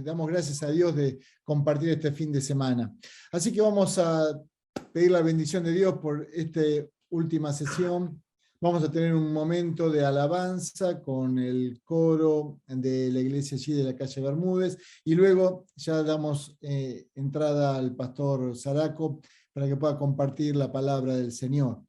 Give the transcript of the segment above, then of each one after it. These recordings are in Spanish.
damos gracias a Dios de compartir este fin de semana. Así que vamos a pedir la bendición de Dios por esta última sesión. Vamos a tener un momento de alabanza con el coro de la iglesia allí de la calle Bermúdez, y luego ya damos entrada al pastor Saraco para que pueda compartir la palabra del Señor.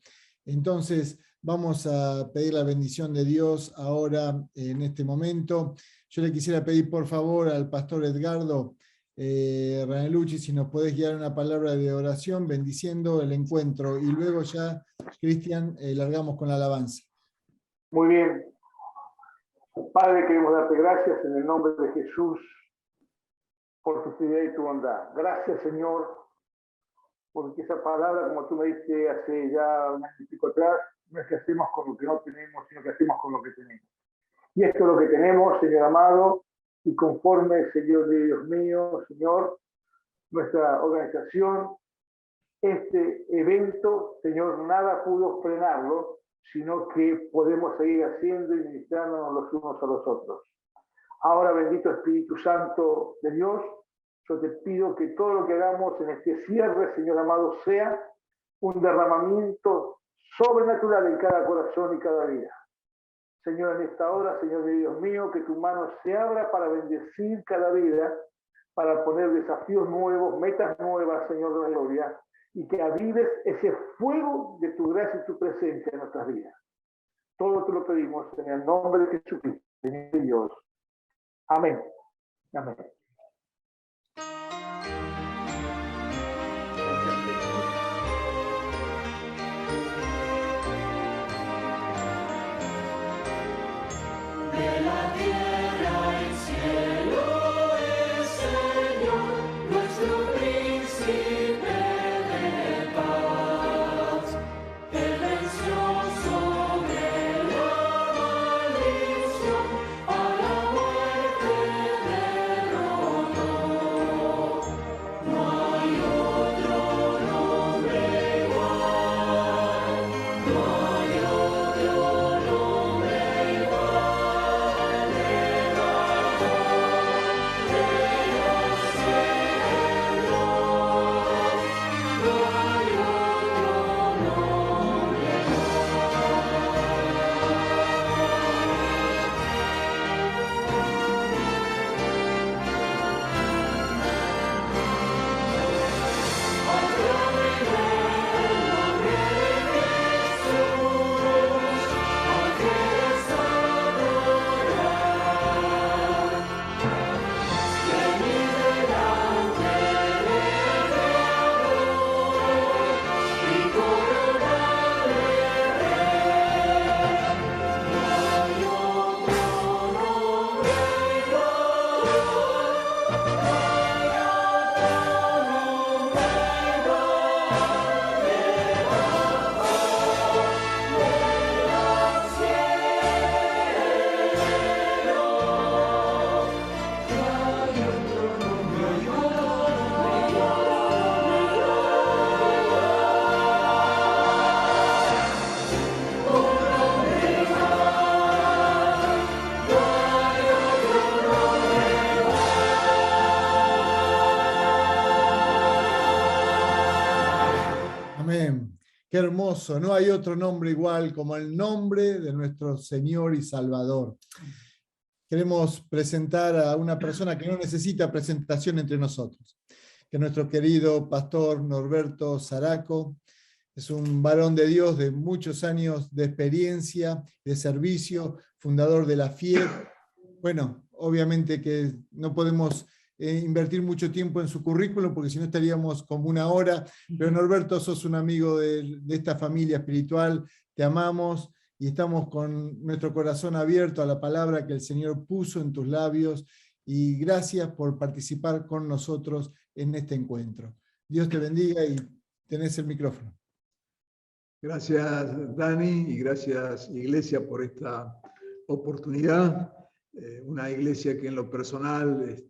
Entonces, vamos a pedir la bendición de Dios ahora, en este momento. Yo le quisiera pedir por favor al pastor Edgardo Ranelucci, si nos podés guiar una palabra de oración bendiciendo el encuentro, y luego ya, Cristian, largamos con la alabanza. Muy bien. Padre, queremos darte gracias en el nombre de Jesús por tu fidelidad y tu bondad. Gracias, Señor, porque esa palabra, como tú me diste hace ya un año y pico atrás, no es que hacemos con lo que no tenemos, sino que hacemos con lo que tenemos. Y esto es lo que tenemos, Señor amado, y conforme, Señor Dios mío, Señor, nuestra organización, este evento, Señor, nada pudo frenarlo, sino que podemos seguir haciendo y ministrándonos los unos a los otros. Ahora, bendito Espíritu Santo de Dios, yo te pido que todo lo que hagamos en este cierre, Señor amado, sea un derramamiento sobrenatural en cada corazón y cada vida. Señor, en esta hora, Señor Dios mío, que tu mano se abra para bendecir cada vida, para poner desafíos nuevos, metas nuevas, Señor de la gloria, y que avives ese fuego de tu gracia y tu presencia en nuestras vidas. Todo te lo pedimos en el nombre de Jesucristo, Señor Dios. Amén. Amén. De la tierra el cielo es Señor, nuestro príncipe de paz. Él venció sobre la maldición, a la muerte derrotó. No hay otro nombre igual, no hay otro nombre igual. Qué hermoso, no hay otro nombre igual como el nombre de nuestro Señor y Salvador. Queremos presentar a una persona que no necesita presentación entre nosotros, que es nuestro querido pastor Norberto Saraco. Es un varón de Dios de muchos años de experiencia, de servicio, fundador de la FIEP. Bueno, obviamente que no podemos invertir mucho tiempo en su currículum, porque si no estaríamos como una hora, pero Norberto, sos un amigo de esta familia espiritual, te amamos y estamos con nuestro corazón abierto a la palabra que el Señor puso en tus labios, y gracias por participar con nosotros en este encuentro. Dios te bendiga y tenés el micrófono. Gracias, Dani, y gracias, Iglesia, por esta oportunidad. Una iglesia que en lo personal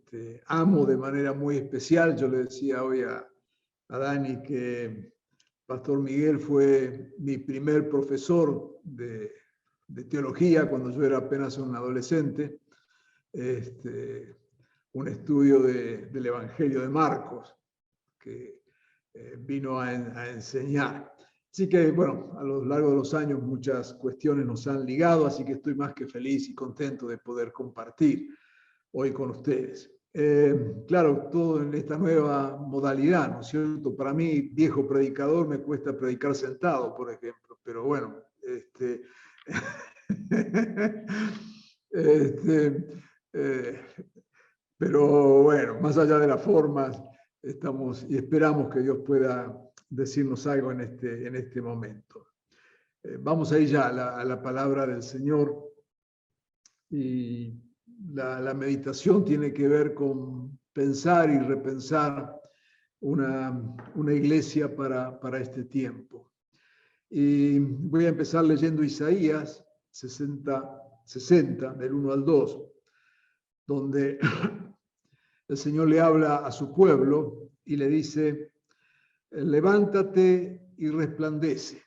amo de manera muy especial. Yo le decía hoy a Dani que Pastor Miguel fue mi primer profesor de teología cuando yo era apenas un adolescente. un estudio del Evangelio de Marcos, que vino a enseñar. Así que, bueno, a lo largo de los años muchas cuestiones nos han ligado, así que estoy más que feliz y contento de poder compartir hoy con ustedes. Claro, todo en esta nueva modalidad, ¿no es cierto? Para mí, viejo predicador, me cuesta predicar sentado, por ejemplo, pero bueno, pero bueno, más allá de las formas, estamos y esperamos que Dios pueda decirnos algo en este momento. Vamos a ir ya a la palabra del Señor, y la meditación tiene que ver con pensar y repensar una iglesia para este tiempo. Y voy a empezar leyendo Isaías 60, del 1 al 2, donde el Señor le habla a su pueblo y le dice: levántate y resplandece,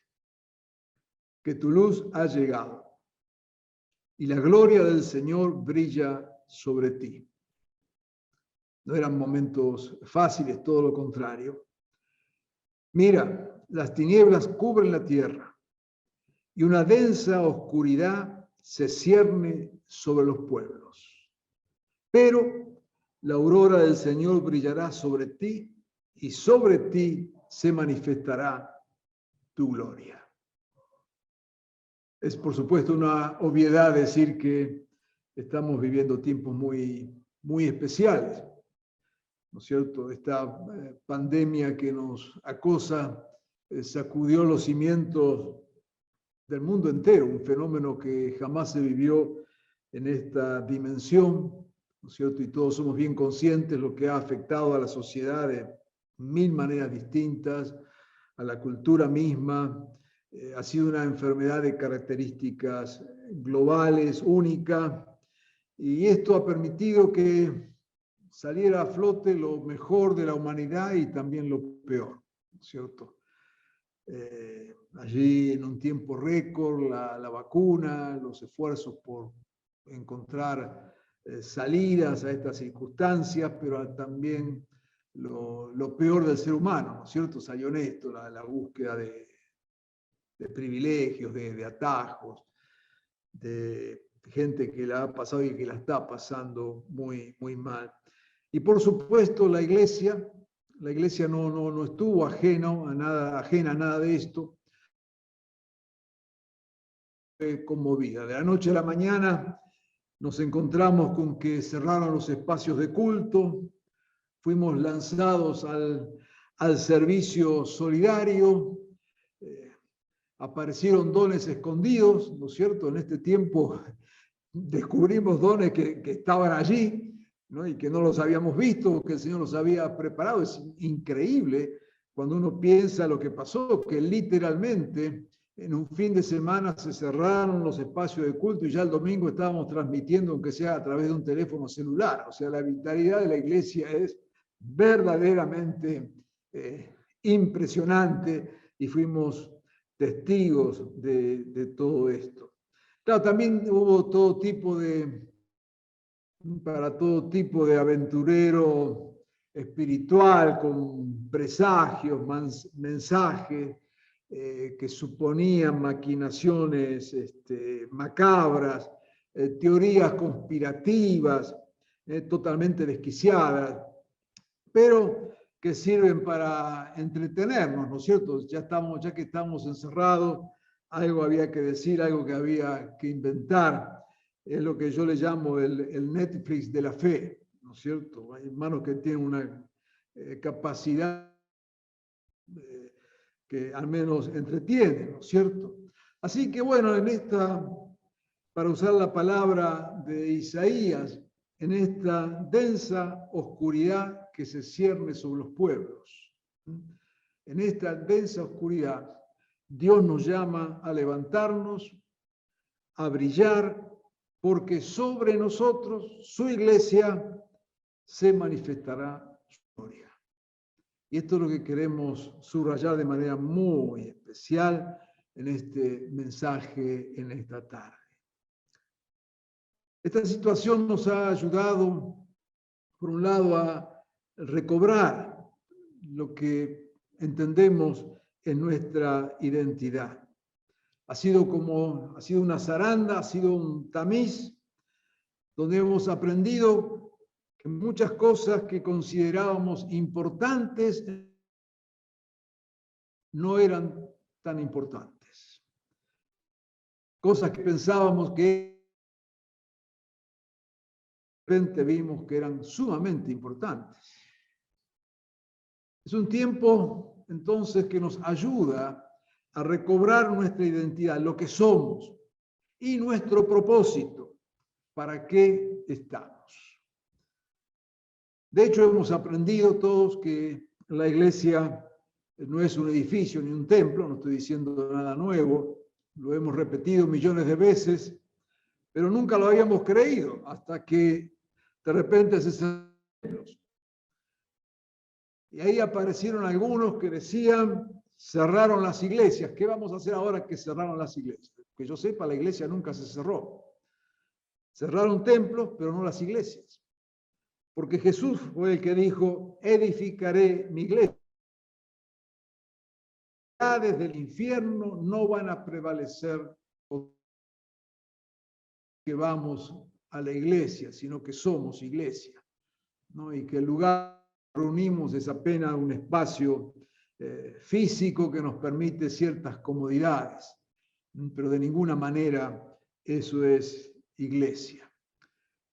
que tu luz ha llegado, y la gloria del Señor brilla sobre ti. No eran momentos fáciles, todo lo contrario. Mira, las tinieblas cubren la tierra, y una densa oscuridad se cierne sobre los pueblos. Pero la aurora del Señor brillará sobre ti, y sobre ti se manifestará tu gloria. Es, por supuesto, una obviedad decir que estamos viviendo tiempos muy, muy especiales, ¿no es cierto? Esta pandemia que nos acosa sacudió los cimientos del mundo entero, un fenómeno que jamás se vivió en esta dimensión, ¿no es cierto? Y todos somos bien conscientes de lo que ha afectado a la sociedad de mil maneras distintas, a la cultura misma. Ha sido una enfermedad de características globales, única, y esto ha permitido que saliera a flote lo mejor de la humanidad y también lo peor, ¿cierto? Allí en un tiempo récord, la vacuna, los esfuerzos por encontrar salidas a estas circunstancias, pero también lo peor del ser humano, ¿no es cierto? Soy honesto, la búsqueda de privilegios, de atajos, de gente que la ha pasado y que la está pasando muy, muy mal. Y por supuesto la iglesia no estuvo ajena a nada de esto. Fue conmovida. De la noche a la mañana nos encontramos con que cerraron los espacios de culto, fuimos lanzados al servicio solidario, aparecieron dones escondidos, ¿no es cierto? En este tiempo descubrimos dones que estaban allí, ¿no? Y que no los habíamos visto, que el Señor los había preparado. Es increíble cuando uno piensa lo que pasó, que literalmente en un fin de semana se cerraron los espacios de culto y ya el domingo estábamos transmitiendo, aunque sea a través de un teléfono celular. O sea, la vitalidad de la iglesia es verdaderamente impresionante y fuimos testigos de todo esto. Claro, también hubo para todo tipo de aventurero espiritual, con presagios, mensajes que suponían maquinaciones macabras, teorías conspirativas, totalmente desquiciadas, pero que sirven para entretenernos, ¿no es cierto? Ya que estamos encerrados, algo había que decir, algo que había que inventar. Es lo que yo le llamo el Netflix de la fe, ¿no es cierto? Hay hermanos que tienen una capacidad que al menos entretiene, ¿no es cierto? Así que bueno, para usar la palabra de Isaías, en esta densa oscuridad que se cierne sobre los pueblos, en esta densa oscuridad, Dios nos llama a levantarnos, a brillar, porque sobre nosotros, su iglesia, se manifestará su gloria. Y esto es lo que queremos subrayar de manera muy especial en este mensaje, en esta tarde. Esta situación nos ha ayudado por un lado, a recobrar lo que entendemos en nuestra identidad. Ha sido una zaranda, ha sido un tamiz, donde hemos aprendido que muchas cosas que considerábamos importantes no eran tan importantes. Cosas que pensábamos que de repente vimos que eran sumamente importantes. Es un tiempo, entonces, que nos ayuda a recobrar nuestra identidad, lo que somos y nuestro propósito, para qué estamos. De hecho, hemos aprendido todos que la iglesia no es un edificio ni un templo, no estoy diciendo nada nuevo, lo hemos repetido millones de veces, pero nunca lo habíamos creído hasta que de repente se cerraron templos. Y ahí aparecieron algunos que decían, cerraron las iglesias. ¿Qué vamos a hacer ahora que cerraron las iglesias? Que yo sepa, la iglesia nunca se cerró. Cerraron templos, pero no las iglesias. Porque Jesús fue el que dijo, edificaré mi iglesia. Desde el infierno no van a prevalecer que vamos a la iglesia, sino que somos iglesia, ¿no? Y que el lugar que reunimos es apenas un espacio físico que nos permite ciertas comodidades, pero de ninguna manera eso es iglesia.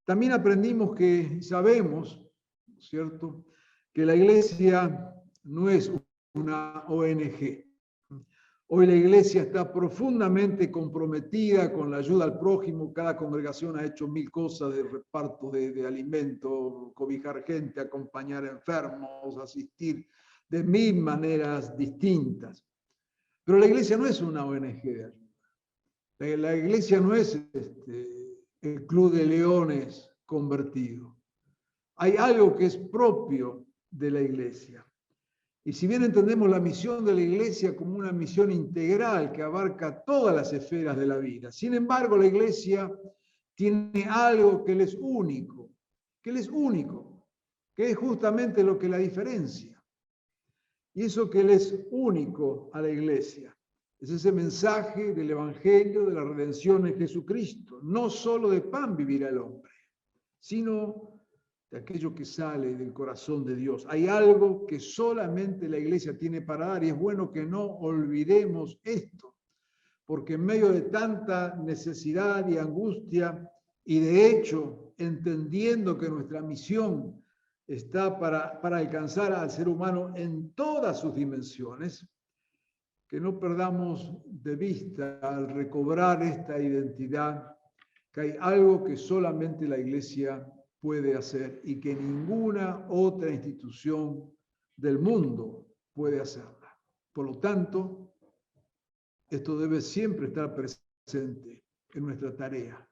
También aprendimos que sabemos, ¿cierto?, que la iglesia no es una ONG. Hoy la iglesia está profundamente comprometida con la ayuda al prójimo. Cada congregación ha hecho 1000 cosas de reparto de alimentos, cobijar gente, acompañar enfermos, asistir de 1000 maneras distintas. Pero la iglesia no es una ONG de ayuda. La iglesia no es el Club de Leones convertido. Hay algo que es propio de la iglesia. Y si bien entendemos la misión de la iglesia como una misión integral que abarca todas las esferas de la vida, sin embargo, la iglesia tiene algo que es único, que es justamente lo que la diferencia. Y eso que es único a la iglesia es ese mensaje del Evangelio de la redención en Jesucristo. No solo de pan vivirá el hombre, sino de aquello que sale del corazón de Dios. Hay algo que solamente la iglesia tiene para dar y es bueno que no olvidemos esto, porque en medio de tanta necesidad y angustia, y de hecho entendiendo que nuestra misión está para alcanzar al ser humano en todas sus dimensiones, que no perdamos de vista al recobrar esta identidad, que hay algo que solamente la iglesia puede hacer y que ninguna otra institución del mundo puede hacerla. Por lo tanto, esto debe siempre estar presente en nuestra tarea.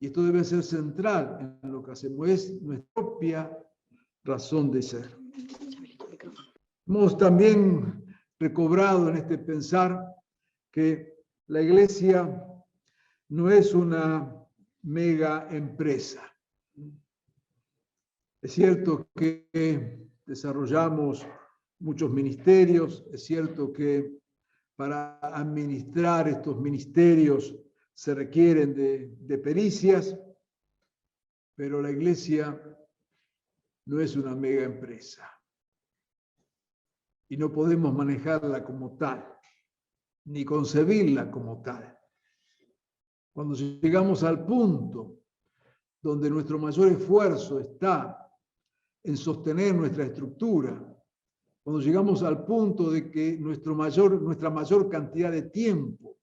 Y esto debe ser central en lo que hacemos, es nuestra propia razón de ser. Hemos también recobrado en este pensar que la iglesia no es una mega empresa. Es cierto que desarrollamos muchos ministerios, es cierto que para administrar estos ministerios se requieren de pericias, pero la iglesia no es una mega empresa y no podemos manejarla como tal, ni concebirla como tal. Cuando llegamos al punto donde nuestro mayor esfuerzo está en sostener nuestra estructura, cuando llegamos al punto de que nuestra mayor cantidad de tiempo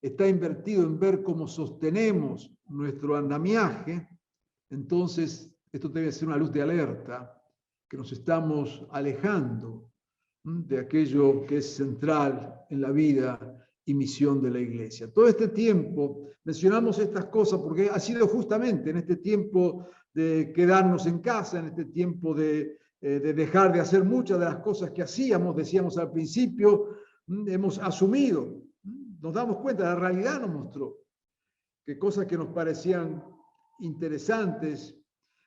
está invertido en ver cómo sostenemos nuestro andamiaje, entonces esto debe ser una luz de alerta, que nos estamos alejando de aquello que es central en la vida y misión de la iglesia. Todo este tiempo mencionamos estas cosas porque ha sido justamente en este tiempo de quedarnos en casa, en este tiempo de dejar de hacer muchas de las cosas que hacíamos, decíamos al principio, hemos asumido, nos damos cuenta, la realidad nos mostró que cosas que nos parecían interesantes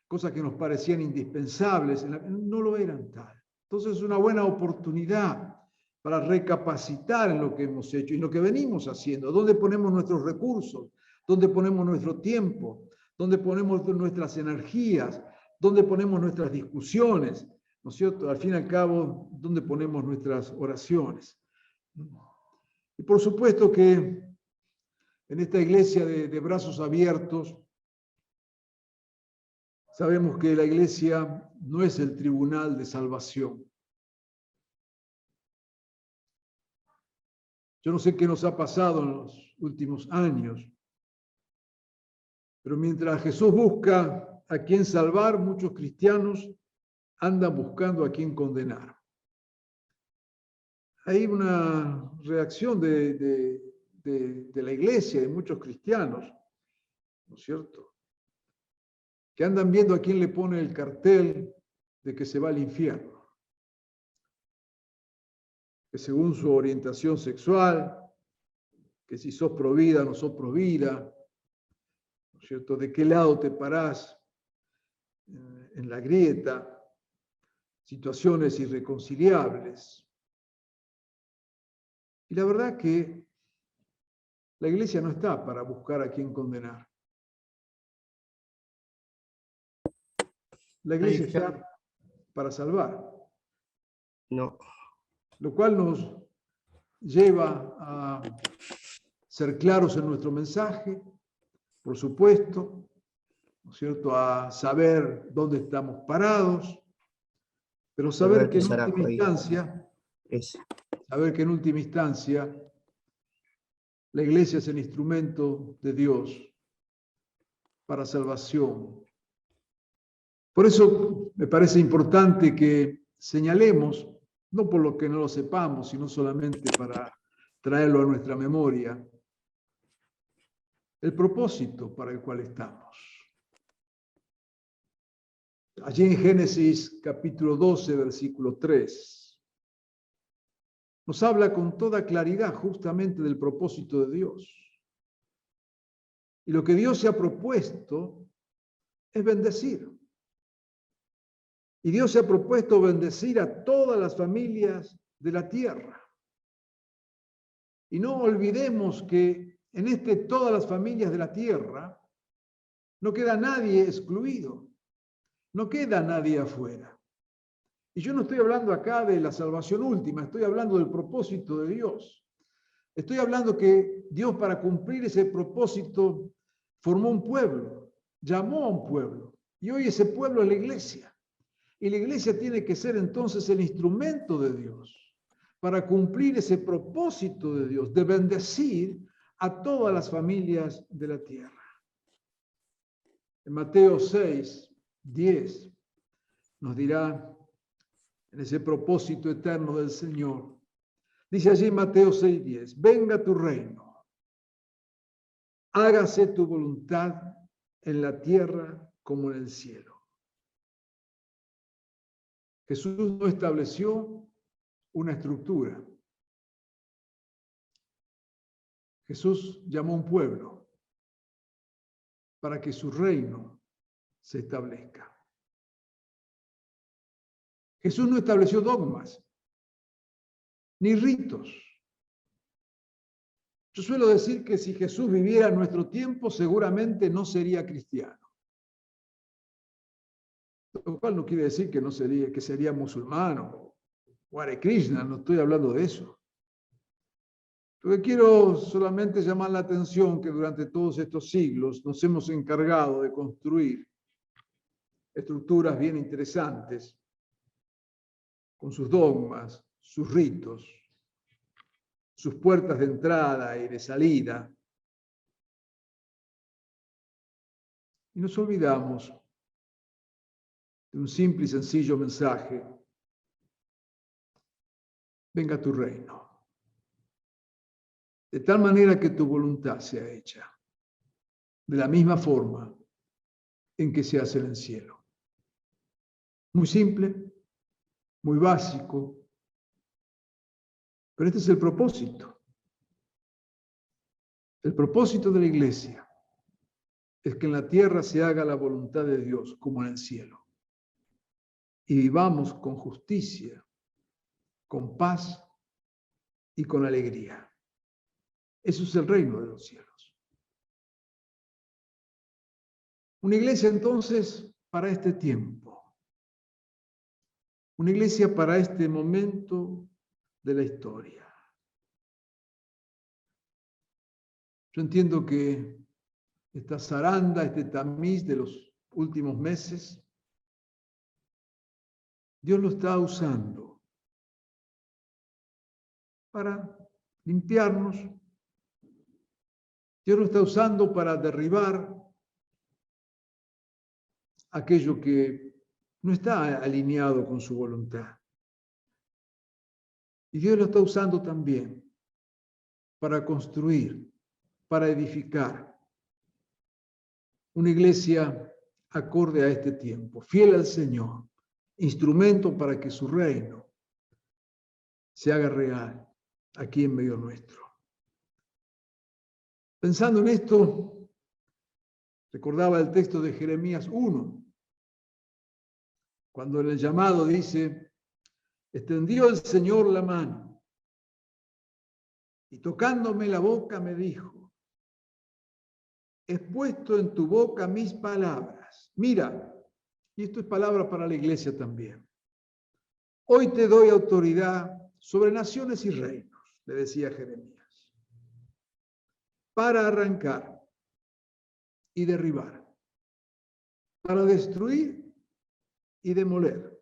cosas que nos parecían indispensables, no lo eran tal. Entonces es una buena oportunidad para recapacitar en lo que hemos hecho y lo que venimos haciendo, dónde ponemos nuestros recursos, dónde ponemos nuestro tiempo, dónde ponemos nuestras energías, dónde ponemos nuestras discusiones, ¿no es cierto? Al fin y al cabo, dónde ponemos nuestras oraciones. Y por supuesto que en esta iglesia de brazos abiertos, sabemos que la iglesia no es el tribunal de salvación. Yo no sé qué nos ha pasado en los últimos años, pero mientras Jesús busca a quien salvar, muchos cristianos andan buscando a quien condenar. Hay una reacción de la iglesia, de muchos cristianos, ¿no es cierto?, que andan viendo a quién le pone el cartel de que se va al infierno. Que según su orientación sexual, que si sos provida o no sos provida, ¿no es cierto?, de qué lado te parás en la grieta, situaciones irreconciliables. Y la verdad que la iglesia no está para buscar a quién condenar. La iglesia está para salvar. No. Lo cual nos lleva a ser claros en nuestro mensaje, por supuesto, ¿no es cierto?, a saber dónde estamos parados, pero saber que en última instancia la iglesia es el instrumento de Dios para salvación. Por eso me parece importante que señalemos, no por lo que no lo sepamos, sino solamente para traerlo a nuestra memoria, el propósito para el cual estamos. Allí en Génesis capítulo 12, versículo 3, nos habla con toda claridad justamente del propósito de Dios. Y lo que Dios se ha propuesto es bendecir. Y Dios se ha propuesto bendecir a todas las familias de la tierra. Y no olvidemos que en todas las familias de la tierra no queda nadie excluido, no queda nadie afuera. Y yo no estoy hablando acá de la salvación última, estoy hablando del propósito de Dios. Estoy hablando que Dios, para cumplir ese propósito, formó un pueblo, llamó a un pueblo, y hoy ese pueblo es la iglesia. Y la iglesia tiene que ser entonces el instrumento de Dios para cumplir ese propósito de Dios, de bendecir a todas las familias de la tierra. En Mateo 6, 10 nos dirá, en ese propósito eterno del Señor, dice allí en Mateo 6, 10, venga tu reino, hágase tu voluntad en la tierra como en el cielo. Jesús no estableció una estructura. Jesús llamó a un pueblo para que su reino se establezca. Jesús no estableció dogmas ni ritos. Yo suelo decir que si Jesús viviera en nuestro tiempo, seguramente no sería cristiano. Lo cual no quiere decir que sería musulmán o Hare Krishna, no estoy hablando de eso. Lo que quiero solamente llamar la atención que durante todos estos siglos nos hemos encargado de construir estructuras bien interesantes, con sus dogmas, sus ritos, sus puertas de entrada y de salida. Y nos olvidamos de un simple y sencillo mensaje: venga tu reino, de tal manera que tu voluntad sea hecha de la misma forma en que se hace en el cielo. Muy simple, muy básico, pero este es el propósito. El propósito de la iglesia es que en la tierra se haga la voluntad de Dios como en el cielo. Y vivamos con justicia, con paz y con alegría. Eso es el reino de los cielos. Una iglesia entonces para este tiempo. Una iglesia para este momento de la historia. Yo entiendo que esta zaranda, este tamiz de los últimos meses, Dios lo está usando para limpiarnos. Dios lo está usando para derribar aquello que no está alineado con su voluntad. Y Dios lo está usando también para construir, para edificar una iglesia acorde a este tiempo, fiel al Señor, instrumento para que su reino se haga real aquí en medio nuestro. Pensando en esto, recordaba el texto de Jeremías 1, cuando en el llamado dice: extendió el Señor la mano y tocándome la boca me dijo: he puesto en tu boca mis palabras. Mira, y esto es palabra para la iglesia también. Hoy te doy autoridad sobre naciones y reinos, le decía Jeremías, para arrancar y derribar, para destruir y demoler,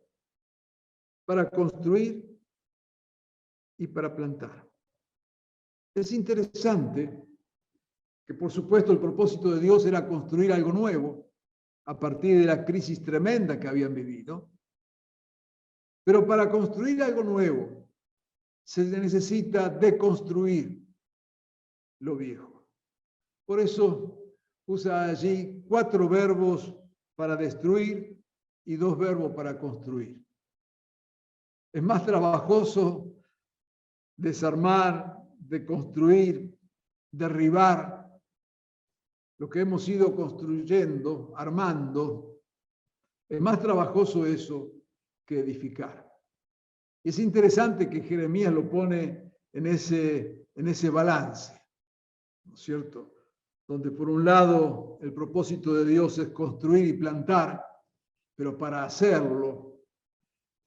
para construir y para plantar. Es interesante que, por supuesto, el propósito de Dios era construir algo nuevo a partir de la crisis tremenda que habían vivido. Pero para construir algo nuevo se necesita deconstruir lo viejo. Por eso usa allí 4 verbos para destruir y 2 verbos para construir. Es más trabajoso desarmar, deconstruir, derribar lo que hemos ido construyendo, armando. Es más trabajoso eso que edificar. Y es interesante que Jeremías lo pone en ese balance, ¿no es cierto? Donde por un lado el propósito de Dios es construir y plantar, pero para hacerlo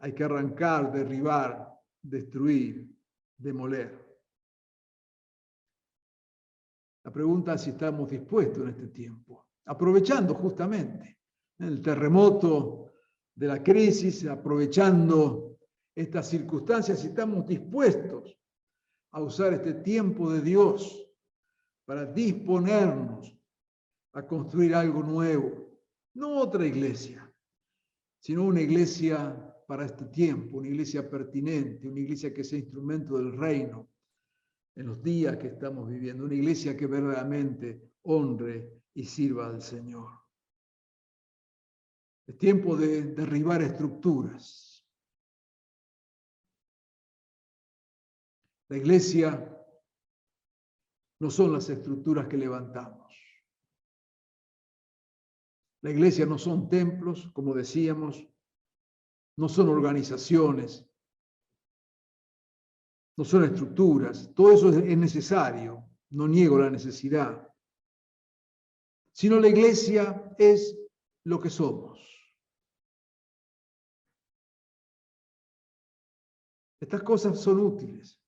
hay que arrancar, derribar, destruir, demoler. La pregunta es si estamos dispuestos en este tiempo, aprovechando justamente el terremoto de la crisis, aprovechando estas circunstancias, si estamos dispuestos a usar este tiempo de Dios para disponernos a construir algo nuevo, no otra iglesia, sino una iglesia para este tiempo, una iglesia pertinente, una iglesia que sea instrumento del reino en los días que estamos viviendo, una iglesia que verdaderamente honre y sirva al Señor. Es tiempo de derribar estructuras. La iglesia no son las estructuras que levantamos. La iglesia no son templos, como decíamos, no son organizaciones, no son estructuras. Todo eso es necesario, no niego la necesidad. Sino la iglesia es lo que somos. Estas cosas son útiles,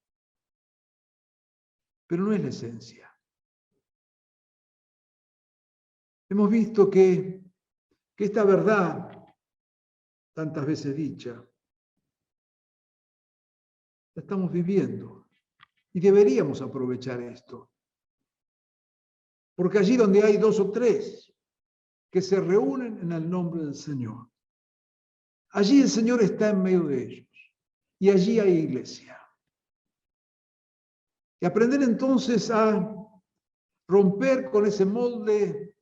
pero no es la esencia. Hemos visto que esta verdad, tantas veces dicha, la estamos viviendo y deberíamos aprovechar esto. Porque allí donde hay 2 o 3 que se reúnen en el nombre del Señor, allí el Señor está en medio de ellos y allí hay iglesia. Y aprender entonces a romper con ese molde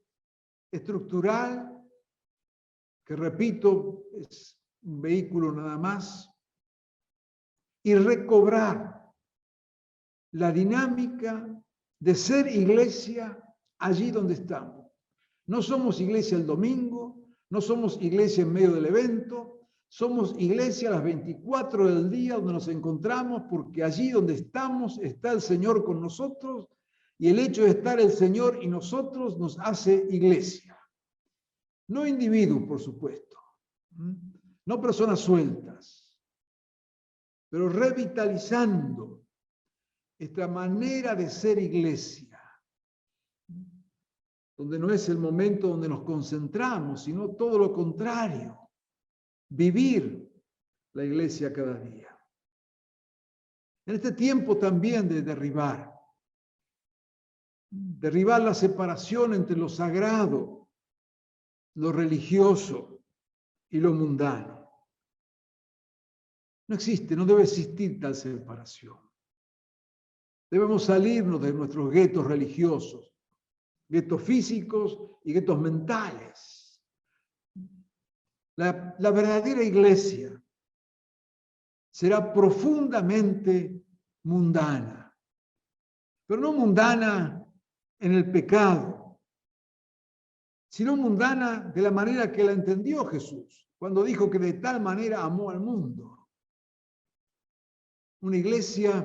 estructural, que repito, es un vehículo nada más, y recobrar la dinámica de ser iglesia allí donde estamos, No somos iglesia el domingo, no somos iglesia en medio del evento, somos iglesia a las 24 del día donde nos encontramos, porque allí donde estamos está el Señor con nosotros, y el hecho de estar el Señor y nosotros nos hace iglesia. No individuos, por supuesto, no personas sueltas, pero revitalizando esta manera de ser iglesia, donde no es el momento donde nos concentramos, sino todo lo contrario, vivir la iglesia cada día. En este tiempo también de derribar la separación entre lo sagrado, lo religioso y lo mundano. No existe, no debe existir tal separación. Debemos salirnos de nuestros guetos religiosos, guetos físicos y guetos mentales. La verdadera iglesia será profundamente mundana, pero no mundana en el pecado, sino mundana de la manera que la entendió Jesús, cuando dijo que de tal manera amó al mundo. Una iglesia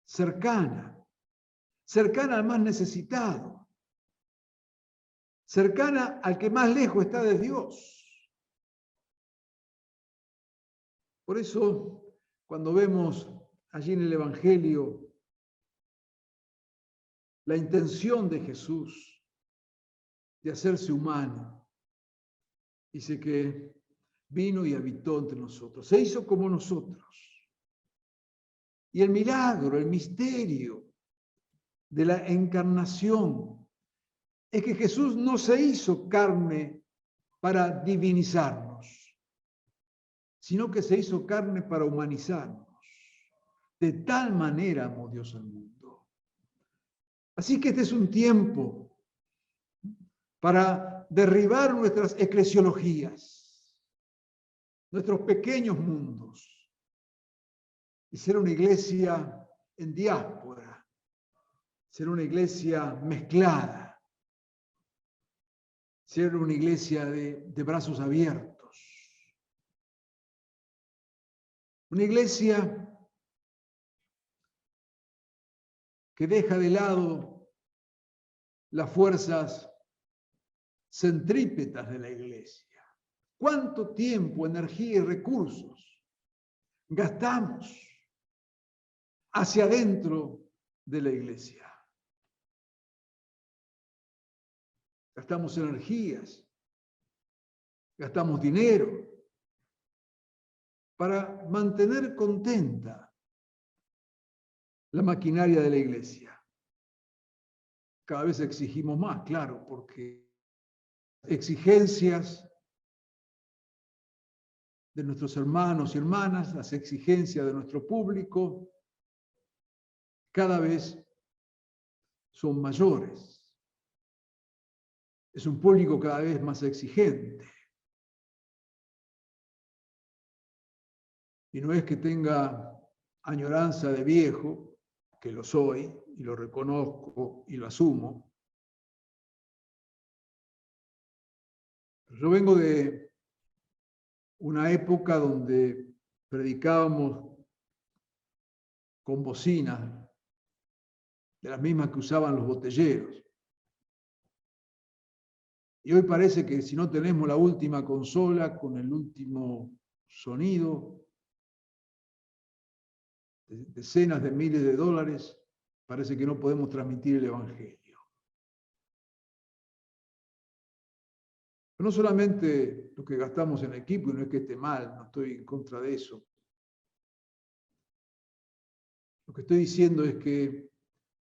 cercana al más necesitado, cercana al que más lejos está de Dios. Por eso, cuando vemos allí en el Evangelio la intención de Jesús de hacerse humano, dice que vino y habitó entre nosotros, se hizo como nosotros. Y el milagro, el misterio de la encarnación es que Jesús no se hizo carne para divinizarnos, sino que se hizo carne para humanizarnos. De tal manera amó Dios al mundo. Así que este es un tiempo para derribar nuestras eclesiologías, nuestros pequeños mundos, y ser una iglesia en diáspora, ser una iglesia mezclada, ser una iglesia de brazos abiertos. Una iglesia que deja de lado las fuerzas centrípetas de la iglesia. ¿Cuánto tiempo, energía y recursos gastamos hacia adentro de la iglesia? Gastamos energías, gastamos dinero para mantener contenta la maquinaria de la iglesia. Cada vez exigimos más, claro, porque exigencias de nuestros hermanos y hermanas, las exigencias de nuestro público, cada vez son mayores. Es un público cada vez más exigente. Y no es que tenga añoranza de viejo, que lo soy, y lo reconozco y lo asumo. Yo vengo de una época donde predicábamos con bocinas, de las mismas que usaban los botelleros. Y hoy parece que si no tenemos la última consola con el último sonido, decenas de miles de dólares, parece que no podemos transmitir el Evangelio. Pero no solamente lo que gastamos en equipo, y no es que esté mal, no estoy en contra de eso. Lo que estoy diciendo es que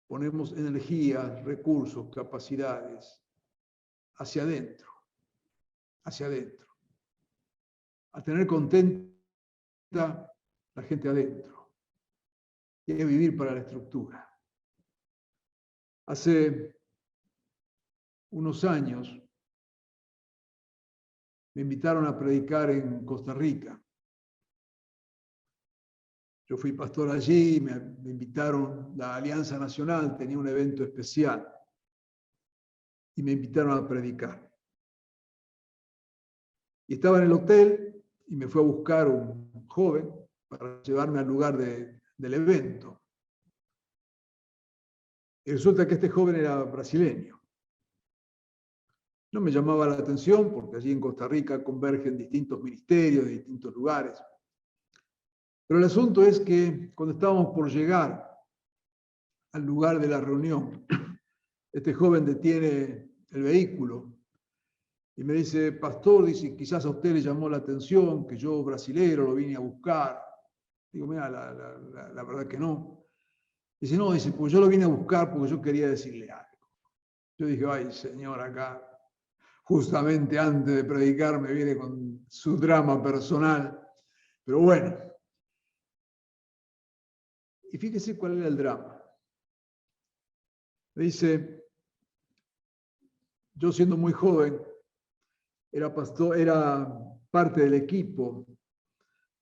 ponemos energías, recursos, capacidades hacia adentro, a tener contenta la gente adentro. Y hay que vivir para la estructura. Hace unos años me invitaron a predicar en Costa Rica. Yo fui pastor allí, me invitaron, la Alianza Nacional tenía un evento especial. y me invitaron a predicar. Y estaba en el hotel y me fue a buscar un joven para llevarme al lugar del evento. Y resulta que este joven era brasileño. No me llamaba la atención porque allí en Costa Rica convergen distintos ministerios de distintos lugares. Pero el asunto es que cuando estábamos por llegar al lugar de la reunión, este joven detiene el vehículo y me dice, pastor, dice, quizás a usted le llamó la atención que yo, brasilero, lo vine a buscar. Digo, mira, la verdad que no. Dice, no, dice, pues yo lo vine a buscar porque yo quería decirle algo. Yo dije, ay, señor, acá, justamente antes de predicar, me viene con su drama personal. Pero bueno. Y fíjese cuál era el drama. Me dice, yo siendo muy joven, era pastor, era parte del equipo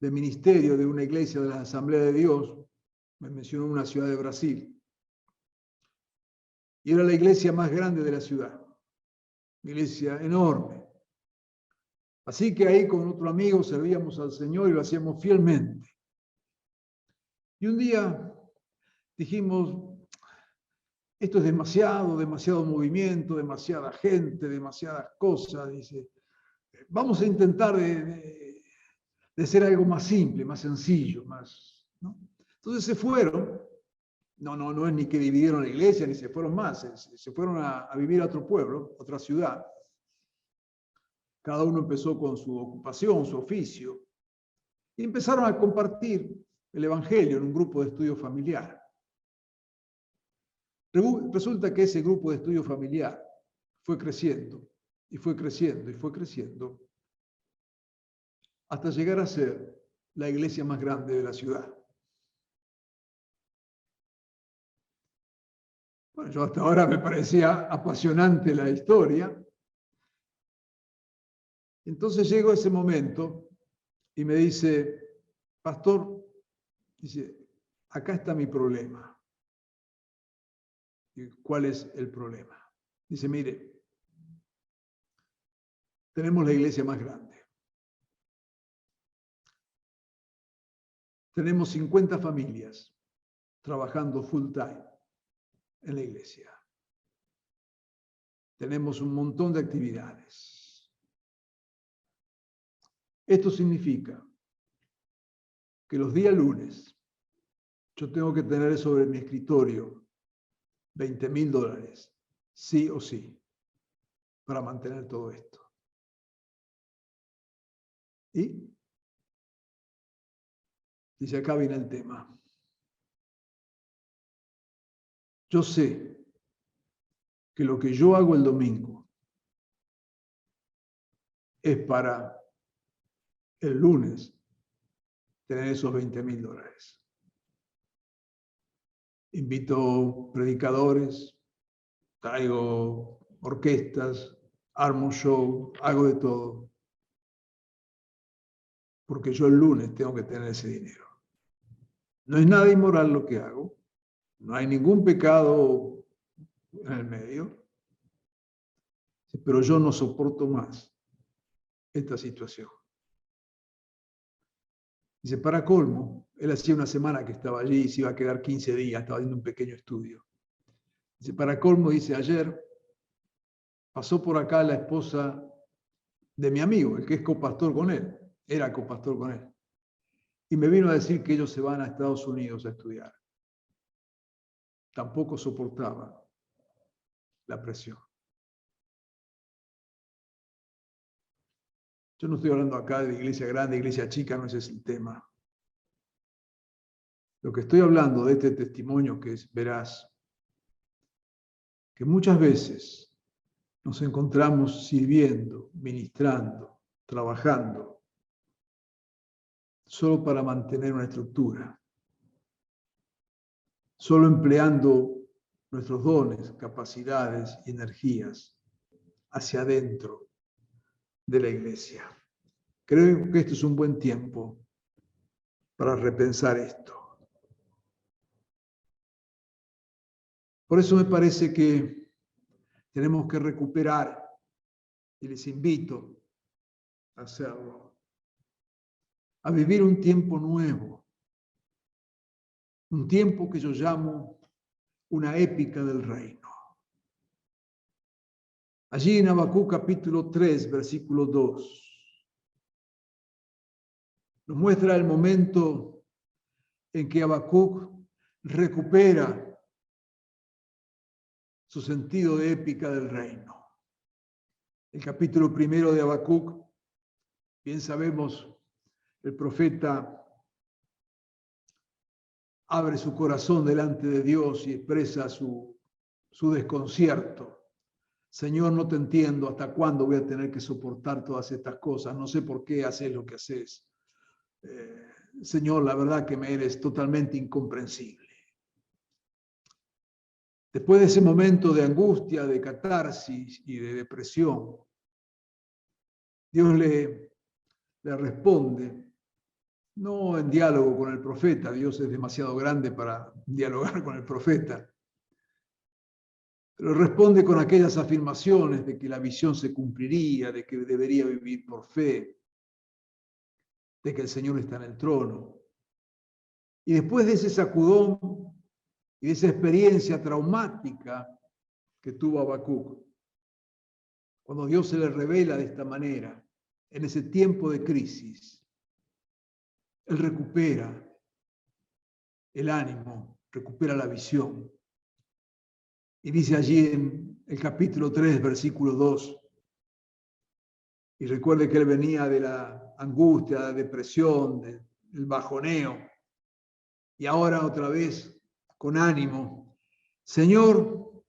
de ministerio de una iglesia de la Asamblea de Dios, me mencionó una ciudad de Brasil, y era la iglesia más grande de la ciudad, una iglesia enorme. Así que ahí con otro amigo servíamos al Señor y lo hacíamos fielmente. Y un día dijimos, esto es demasiado movimiento, demasiada gente, demasiadas cosas, dice, vamos a intentar de ser algo más simple, más sencillo, más, ¿no? Entonces se fueron, no es ni que dividieron la iglesia, ni se fueron más, se fueron a vivir a otro pueblo, otra ciudad. Cada uno empezó con su ocupación, su oficio, y empezaron a compartir el Evangelio en un grupo de estudio familiar. Resulta que ese grupo de estudio familiar fue creciendo, y fue creciendo, y fue creciendo, hasta llegar a ser la iglesia más grande de la ciudad. Bueno, yo hasta ahora me parecía apasionante la historia. Entonces llegó ese momento y me dice, pastor, dice, acá está mi problema. ¿Y cuál es el problema? Dice, mire, tenemos la iglesia más grande. Tenemos 50 familias trabajando full time en la iglesia. Tenemos un montón de actividades. Esto significa que los días lunes yo tengo que tener sobre mi escritorio $20,000, sí o sí, para mantener todo esto. Y dice, acá viene el tema. Yo sé que lo que yo hago el domingo es para el lunes tener esos $20,000. Invito predicadores, traigo orquestas, armo un show, hago de todo. Porque yo el lunes tengo que tener ese dinero. No es nada inmoral lo que hago, no hay ningún pecado en el medio, pero yo no soporto más esta situación. Dice, para colmo, él hacía una semana que estaba allí y se iba a quedar 15 días, estaba haciendo un pequeño estudio. Dice, para colmo, dice, ayer pasó por acá la esposa de mi amigo, el que es copastor con él, era copastor con él, y me vino a decir que ellos se van a Estados Unidos a estudiar. Tampoco soportaba la presión. Yo no estoy hablando acá de iglesia grande, iglesia chica, no ese es el tema. Lo que estoy hablando de este testimonio que es veraz, que muchas veces nos encontramos sirviendo, ministrando, trabajando, solo para mantener una estructura, solo empleando nuestros dones, capacidades y energías hacia adentro de la iglesia. Creo que este es un buen tiempo para repensar esto. Por eso me parece que tenemos que recuperar, y les invito a hacerlo, a vivir un tiempo nuevo, un tiempo que yo llamo una épica del reino. Allí en Habacuc capítulo 3, versículo 2, nos muestra el momento en que Habacuc recupera su sentido de épica del reino. El capítulo 1 de Habacuc, bien sabemos, el profeta abre su corazón delante de Dios y expresa su desconcierto. Señor, no te entiendo, ¿hasta cuándo voy a tener que soportar todas estas cosas? No sé por qué haces lo que haces. Señor, la verdad que me eres totalmente incomprensible. Después de ese momento de angustia, de catarsis y de depresión, Dios le responde, no en diálogo con el profeta, Dios es demasiado grande para dialogar con el profeta, pero responde con aquellas afirmaciones de que la visión se cumpliría, de que debería vivir por fe, de que el Señor está en el trono. Y después de ese sacudón y de esa experiencia traumática que tuvo Habacuc, cuando Dios se le revela de esta manera, en ese tiempo de crisis, Él recupera el ánimo, recupera la visión. Y dice allí en el capítulo 3, versículo 2, y recuerde que él venía de la angustia, de la depresión, del bajoneo, y ahora otra vez con ánimo, Señor,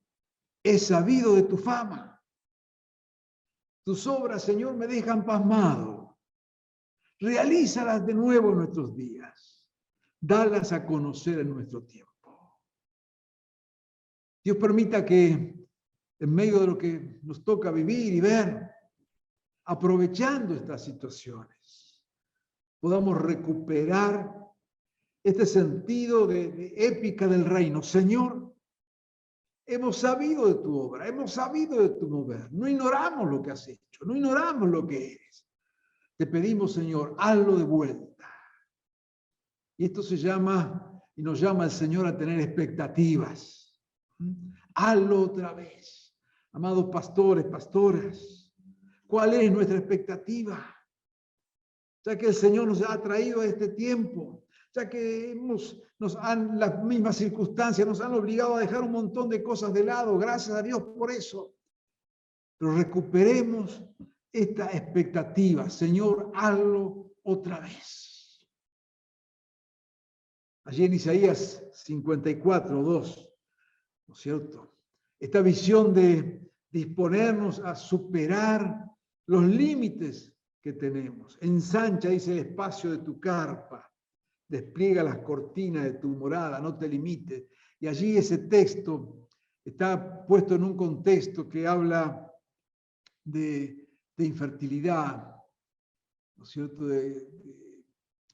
he sabido de tu fama, tus obras, Señor, me dejan pasmado, realízalas de nuevo en nuestros días, dalas a conocer en nuestro tiempo. Dios permita que en medio de lo que nos toca vivir y ver, aprovechando estas situaciones, podamos recuperar este sentido de épica del reino. Señor, hemos sabido de tu obra, hemos sabido de tu mover. No ignoramos lo que has hecho, no ignoramos lo que eres. Te pedimos, Señor, hazlo de vuelta. Y esto se llama, y nos llama el Señor a tener expectativas. Hazlo otra vez. Amados pastores, pastoras, ¿cuál es nuestra expectativa? Ya que el Señor nos ha traído a este tiempo, ya que las mismas circunstancias nos han obligado a dejar un montón de cosas de lado, gracias a Dios por eso. Pero recuperemos esta expectativa. Señor, hazlo otra vez. Allí en Isaías 54, 2, ¿no es cierto? Esta visión de disponernos a superar los límites que tenemos. Ensancha, dice, el espacio de tu carpa. Despliega las cortinas de tu morada, no te limites. Y allí ese texto está puesto en un contexto que habla de infertilidad, ¿no es cierto?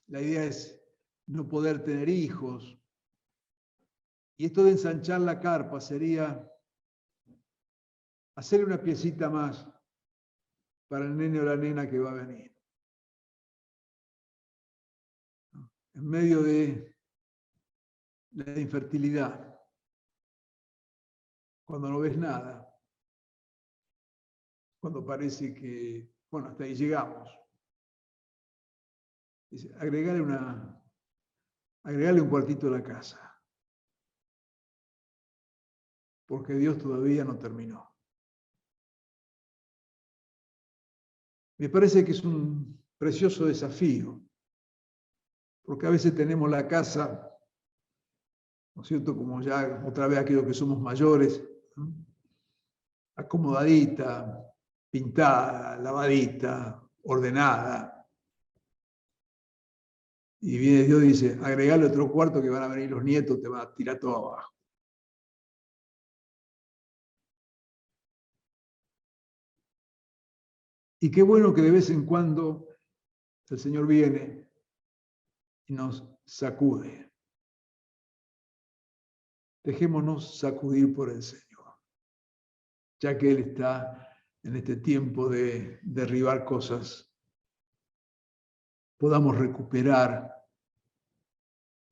La idea es no poder tener hijos. Y esto de ensanchar la carpa sería hacerle una piecita más para el nene o la nena que va a venir. En medio de la infertilidad, cuando no ves nada, cuando parece que, bueno, hasta ahí llegamos. Dice, agregarle un cuartito a la casa, porque Dios todavía no terminó. Me parece que es un precioso desafío, porque a veces tenemos la casa, ¿no es cierto? Como ya otra vez aquellos que somos mayores, ¿no? Acomodadita, pintada, lavadita, ordenada. Y viene Dios y dice, agregale otro cuarto que van a venir los nietos, te van a tirar todo abajo. Y qué bueno que de vez en cuando el Señor viene y nos sacude. Dejémonos sacudir por el Señor. ya que Él está en este tiempo de derribar cosas, podamos recuperar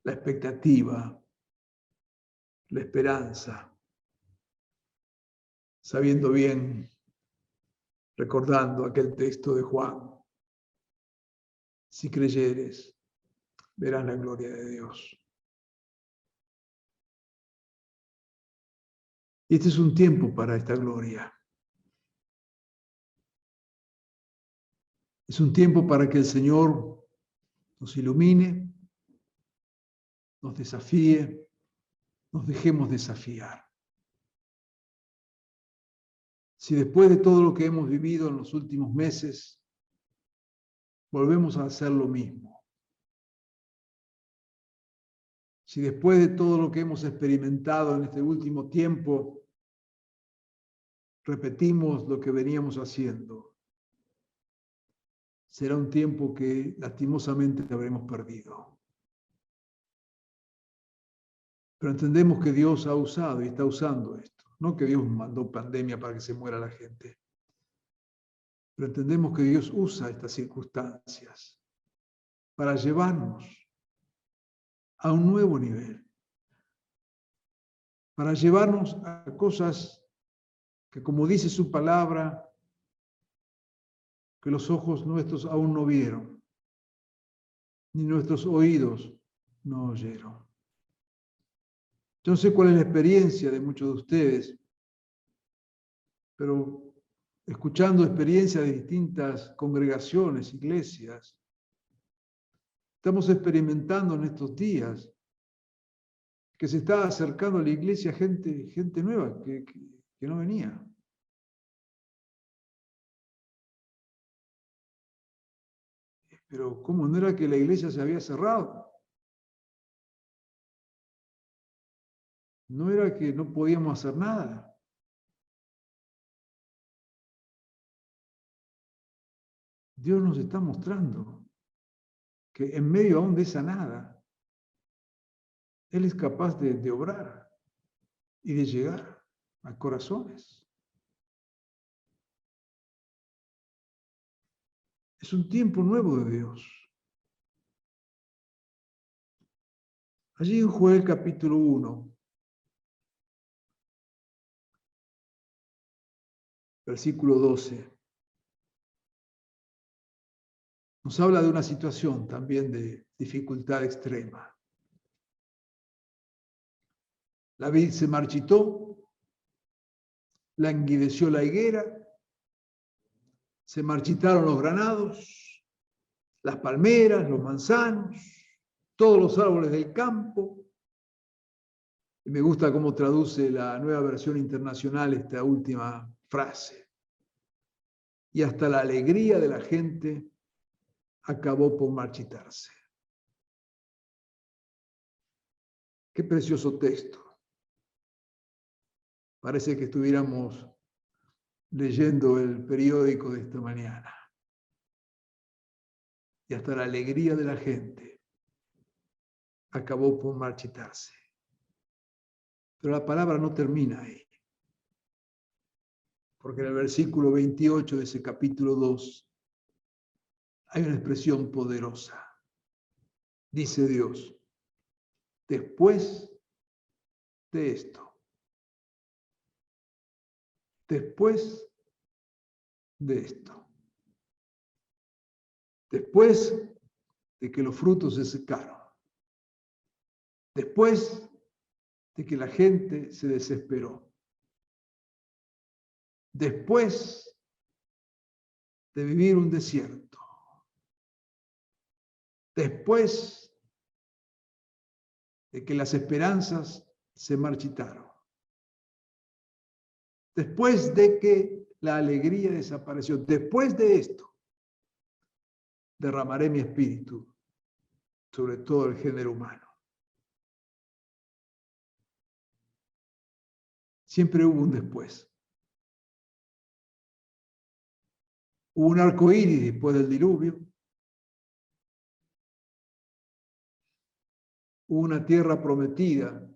la expectativa, la esperanza, sabiendo bien, recordando aquel texto de Juan: si creyeres, verás la gloria de Dios. Y este es un tiempo para esta gloria. Es un tiempo para que el Señor nos ilumine, nos desafíe, nos dejemos desafiar. Si después de todo lo que hemos vivido en los últimos meses, volvemos a hacer lo mismo, si después de todo lo que hemos experimentado en este último tiempo, repetimos lo que veníamos haciendo, será un tiempo que lastimosamente habremos perdido. Pero entendemos que Dios ha usado y está usando esto. No que Dios mandó pandemia para que se muera la gente. Pero entendemos que Dios usa estas circunstancias para llevarnos a un nuevo nivel. Para llevarnos a cosas que, como dice su palabra, que los ojos nuestros aún no vieron, ni nuestros oídos no oyeron. Yo no sé cuál es la experiencia de muchos de ustedes, pero escuchando experiencias de distintas congregaciones, iglesias, estamos experimentando en estos días que se está acercando a la iglesia gente nueva que no venía. Pero ¿cómo? ¿No era que la iglesia se había cerrado? ¿No era que no podíamos hacer nada? Dios nos está mostrando que en medio aún de esa nada, Él es capaz de obrar y de llegar a corazones. Es un tiempo nuevo de Dios. Allí en Joel capítulo 1, versículo 12, nos habla de una situación también de dificultad extrema. La vid se marchitó, languideció la higuera, se marchitaron los granados, las palmeras, los manzanos, todos los árboles del campo. Y me gusta cómo traduce la Nueva Versión Internacional esta última frase. Y hasta la alegría de la gente acabó por marchitarse. Qué precioso texto. Parece que estuviéramos leyendo el periódico de esta mañana. Y hasta la alegría de la gente acabó por marchitarse. Pero la palabra no termina ahí. Porque en el versículo 28 de ese capítulo 2 hay una expresión poderosa. Dice Dios: después de esto, después de esto, después de que los frutos se secaron, después de que la gente se desesperó, después de vivir un desierto, después de que las esperanzas se marchitaron, después de que la alegría desapareció, después de esto, derramaré mi espíritu sobre todo el género humano. Siempre hubo un después. Hubo un arco iris después del diluvio. Hubo una tierra prometida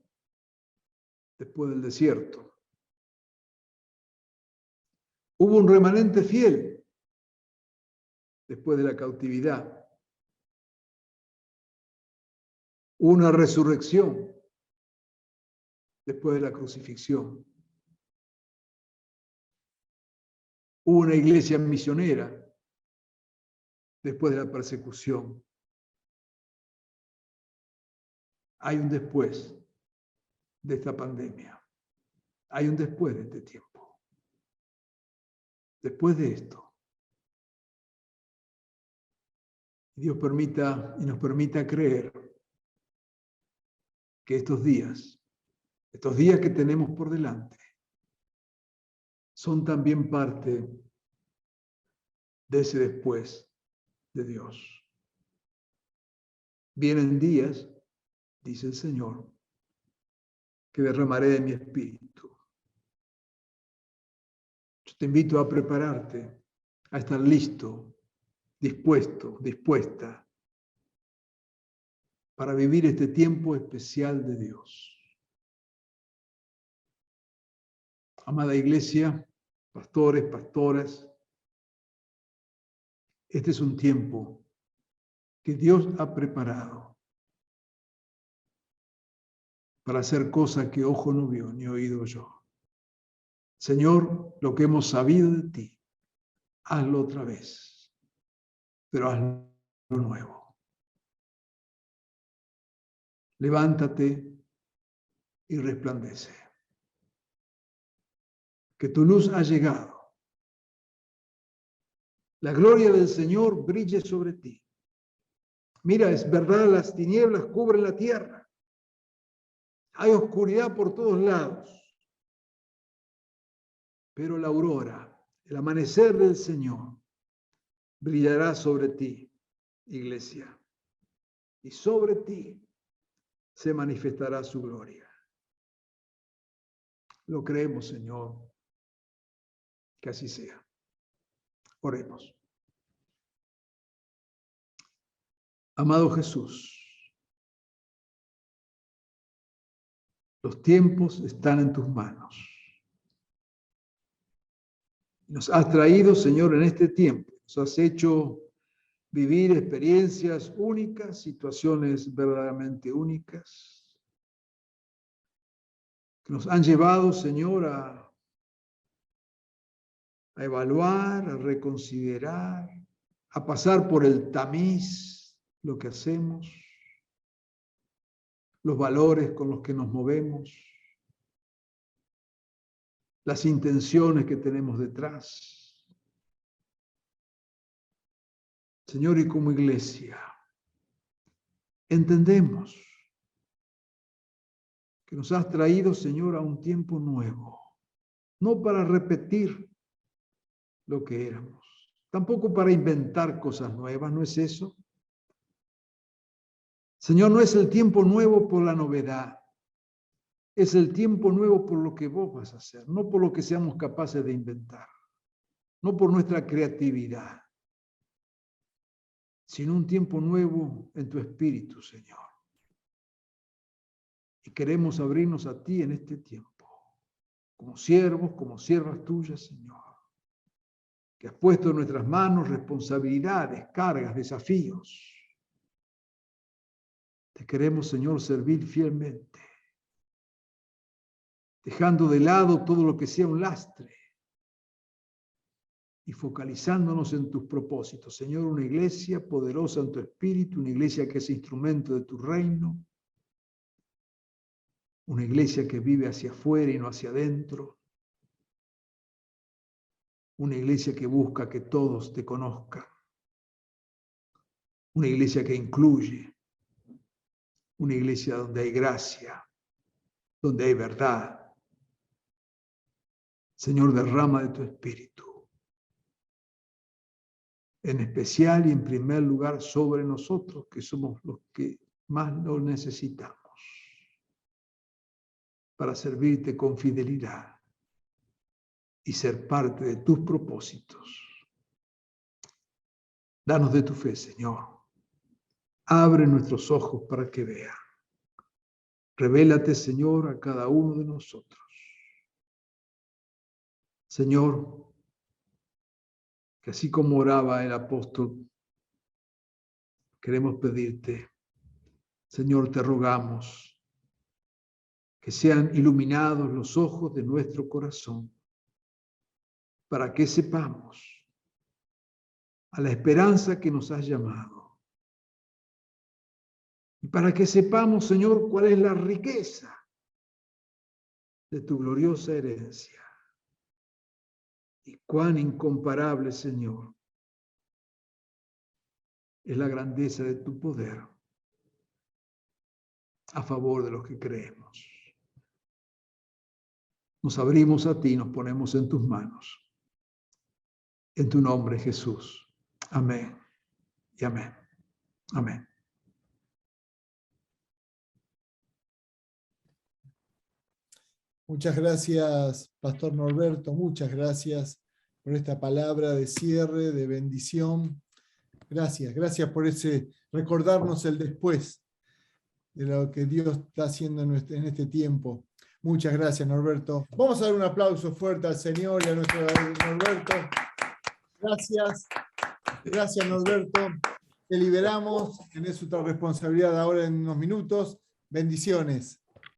después del desierto. Hubo un remanente fiel después de la cautividad. Hubo una resurrección después de la crucifixión. Hubo una iglesia misionera después de la persecución. Hay un después de esta pandemia. Hay un después de este tiempo. Después de esto, Dios permita y nos permita creer que estos días que tenemos por delante, son también parte de ese después de Dios. Vienen días, dice el Señor, que derramaré de mi espíritu. Yo te invito a prepararte, a estar listo, dispuesto, dispuesta para vivir este tiempo especial de Dios. Amada iglesia, pastores, pastoras, este es un tiempo que Dios ha preparado para hacer cosas que ojo no vio ni oído oyó. Señor, lo que hemos sabido de ti, hazlo otra vez, pero hazlo nuevo. Levántate y resplandece. Que tu luz ha llegado. La gloria del Señor brille sobre ti. Mira, es verdad, las tinieblas cubren la tierra. Hay oscuridad por todos lados. Pero la aurora, el amanecer del Señor, brillará sobre ti, iglesia. Y sobre ti se manifestará su gloria. Lo creemos, Señor. Que así sea. Oremos. Amado Jesús, los tiempos están en tus manos. Nos has traído, Señor, en este tiempo. Nos has hecho vivir experiencias únicas, situaciones verdaderamente únicas, que nos han llevado, Señor, a evaluar, a reconsiderar, a pasar por el tamiz lo que hacemos, los valores con los que nos movemos, las intenciones que tenemos detrás. Señor, y como iglesia, entendemos que nos has traído, Señor, a un tiempo nuevo, no para repetir lo que éramos, tampoco para inventar cosas nuevas, ¿no es eso? Señor, no es el tiempo nuevo por la novedad, es el tiempo nuevo por lo que vos vas a hacer, no por lo que seamos capaces de inventar, no por nuestra creatividad, sino un tiempo nuevo en tu espíritu, Señor. Y queremos abrirnos a ti en este tiempo, como siervos, como siervas tuyas, Señor, que has puesto en nuestras manos responsabilidades, cargas, desafíos. Te queremos, Señor, servir fielmente, dejando de lado todo lo que sea un lastre y focalizándonos en tus propósitos. Señor, una iglesia poderosa en tu espíritu, una iglesia que es instrumento de tu reino, una iglesia que vive hacia afuera y no hacia adentro, una iglesia que busca que todos te conozcan, una iglesia que incluye, una iglesia donde hay gracia, donde hay verdad. Señor, derrama de tu espíritu, en especial y en primer lugar sobre nosotros, que somos los que más lo necesitamos, para servirte con fidelidad y ser parte de tus propósitos. Danos de tu fe, Señor. Abre nuestros ojos para que vean. Revélate, Señor, a cada uno de nosotros. Señor, que así como oraba el apóstol, queremos pedirte, Señor, te rogamos que sean iluminados los ojos de nuestro corazón para que sepamos a la esperanza que nos has llamado y para que sepamos, Señor, cuál es la riqueza de tu gloriosa herencia y cuán incomparable, Señor, es la grandeza de tu poder a favor de los que creemos. Nos abrimos a ti, nos ponemos en tus manos. En tu nombre, Jesús. Amén y amén. Amén. Muchas gracias, Pastor Norberto, muchas gracias por esta palabra de cierre, de bendición. Gracias, gracias por recordarnos el después de lo que Dios está haciendo en este tiempo. Muchas gracias, Norberto. Vamos a dar un aplauso fuerte al Señor y a nuestro Norberto. Gracias. Gracias, Norberto. Te liberamos. Tenés otra responsabilidad ahora en unos minutos. Bendiciones.